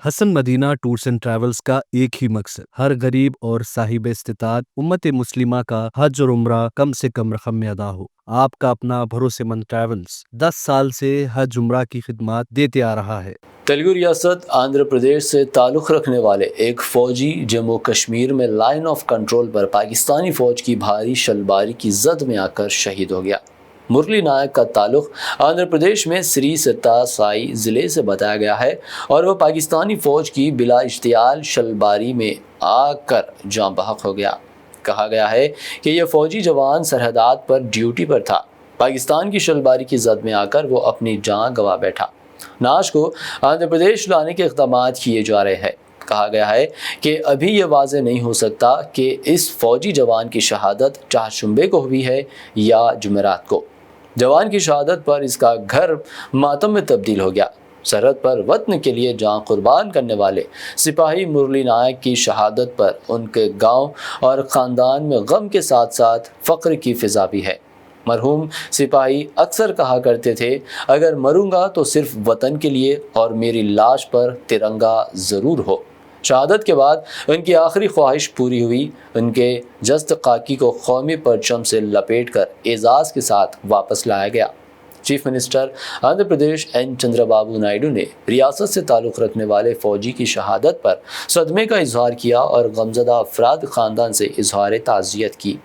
Hasan Madina tours and travels का एक ही मकसद हर गरीब और साहिब इस्तिताअत उम्मत मुस्लिमा का हज और उम्रा कम से कम रकम में अदा हो। आपका अपना भरोसेमंद ट्रैवल्स 10 साल से हज उम्रा की खिदमत देते आ रहा है। तेलुगु रियासत आंध्र प्रदेश से ताल्लुक़ रखने वाले एक फ़ौजी जम्मू कश्मीर में लाइन ऑफ कंट्रोल पर पाकिस्तानी फ़ौज की भारी शलबारी की जद में आकर शहीद हो गया। मुरली नायक का ताल्लुक़ आंध्र प्रदेश में श्री सत्ता साई ज़िले से बताया गया है और वह पाकिस्तानी फ़ौज की बिला इश्तियाल शलबारी में आकर जाँ बहक हो गया। कहा गया है कि यह फ़ौजी जवान सरहदात पर ड्यूटी पर था। पाकिस्तान की शलबारी की जद में आकर वो अपनी जान गंवा बैठा। नाश को आंध्र प्रदेश लाने के इक़दाम किए जा रहे हैं। कहा गया है कि अभी ये वाज़ेह नहीं हो सकता कि इस फ़ौजी जवान की शहादत चारशंबे को हुई है या जुमेरात को। जवान की शहादत पर इसका घर मातम में तब्दील हो गया। सरहद पर वतन के लिए जान कुर्बान करने वाले सिपाही मुरली नायक की शहादत पर उनके गांव और ख़ानदान में गम के साथ साथ फ़ख्र की फ़िज़ा भी है। मरहूम सिपाही अक्सर कहा करते थे, अगर मरूंगा तो सिर्फ वतन के लिए और मेरी लाश पर तिरंगा ज़रूर हो। शहादत के बाद उनकी आखिरी ख्वाहिश पूरी हुई। उनके जस्त खाकी को कौमी परचम से लपेटकर एजाज़ के साथ वापस लाया गया। Chief minister Andhra Pradesh N Chandrababu Naidu ने रियासत से ताल्लुक़ रखने वाले फ़ौजी की शहादत पर सदमे का इजहार किया और गमज़दा अफराद ख़ानदान से इजहार ताज़ियत की।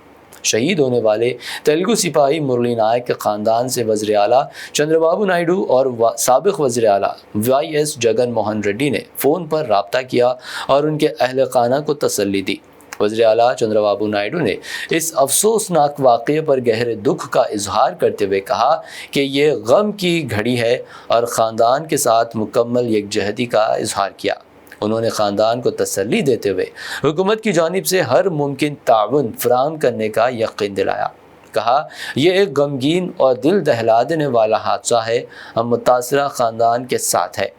शहीद होने वाले तेलुगु सिपाही मुरली नायक के ख़ानदान से वज़ीर आला चंद्रबाबू नायडू और साबिक़ वज़ीर आला YS जगन मोहन रेड्डी ने फ़ोन पर रब्ता किया और उनके अहल खाना को तसल्ली दी। वज़ीर आला चंद्रबाबू नायडू ने इस अफसोसनाक वाक़ये पर गहरे दुख का इजहार करते हुए कहा कि ये गम की घड़ी है और ख़ानदान के साथ मुकम्मल यकजहती का इजहार किया। उन्होंने ख़ानदान को तसल्ली देते हुए हुकूमत की जानिब से हर मुमकिन ताउन फराहम करने का यकीन दिलाया। कहा, यह एक गमगीन और दिल दहला देने वाला हादसा है। हम मुतासरा ख़ानदान के साथ है।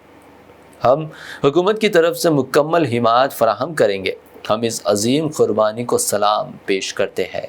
हम हुकूमत की तरफ से मुकम्मल हिमायत फराहम करेंगे। हम इस अजीम कुर्बानी को सलाम पेश करते हैं।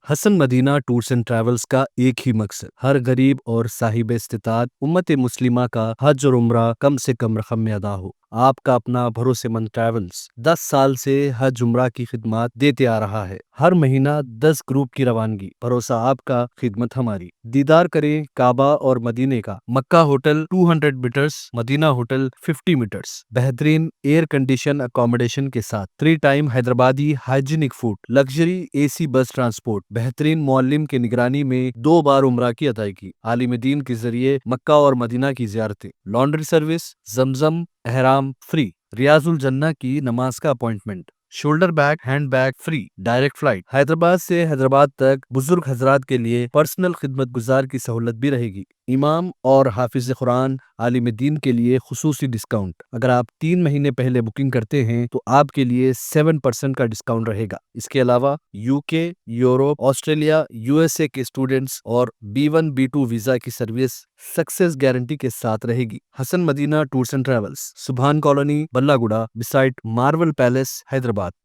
Hasan Madina tours and travels का एक ही मकसद हर गरीब और साहिब इस्तिताअत उम्मत मुस्लिमा का हज और उम्रा कम से कम रकम में अदा हो। आपका अपना भरोसेमंद ट्रैवल्स 10 साल से हज उम्रा की खिदमत देते आ रहा है। हर महीना 10 ग्रुप की रवानगी। भरोसा आपका, खिदमत हमारी। दीदार करें काबा और मदीने का। Makkah hotel 200 meters, Madinah hotel 50 meters. बेहतरीन एयर कंडीशन अकोमोडेशन के साथ 3 time Hyderabadi hygienic food, luxury AC bus transport, बेहतरीन मुअल्लिम के निगरानी में 2 बार उम्रा की अदायगी, आलिम दीन के जरिए मक्का और मदीना की ज़ियारतें, लॉन्ड्री सर्विस, जमजम एहराम फ्री, रियाजुल जन्ना की नमाज का appointment, shoulder bag hand bag free, direct flight. Hyderabad से हैदराबाद तक बुजुर्ग हजरात के लिए पर्सनल खिदमत गुजार की सहूलत भी रहेगी। इमाम और हाफिज कुरान आलिम दीन के लिए खुसूसी डिस्काउंट। अगर आप 3 महीने पहले बुकिंग करते हैं तो आपके लिए 7% का डिस्काउंट रहेगा। इसके अलावा UK, यूरोप, ऑस्ट्रेलिया, USA के स्टूडेंट्स और B1 B2 वीजा की सर्विस सक्सेस गारंटी के साथ रहेगी। Hasan Madina tours and travels, Subhan colony, Ballaguda, beside Marvel Palace, Hyderabad.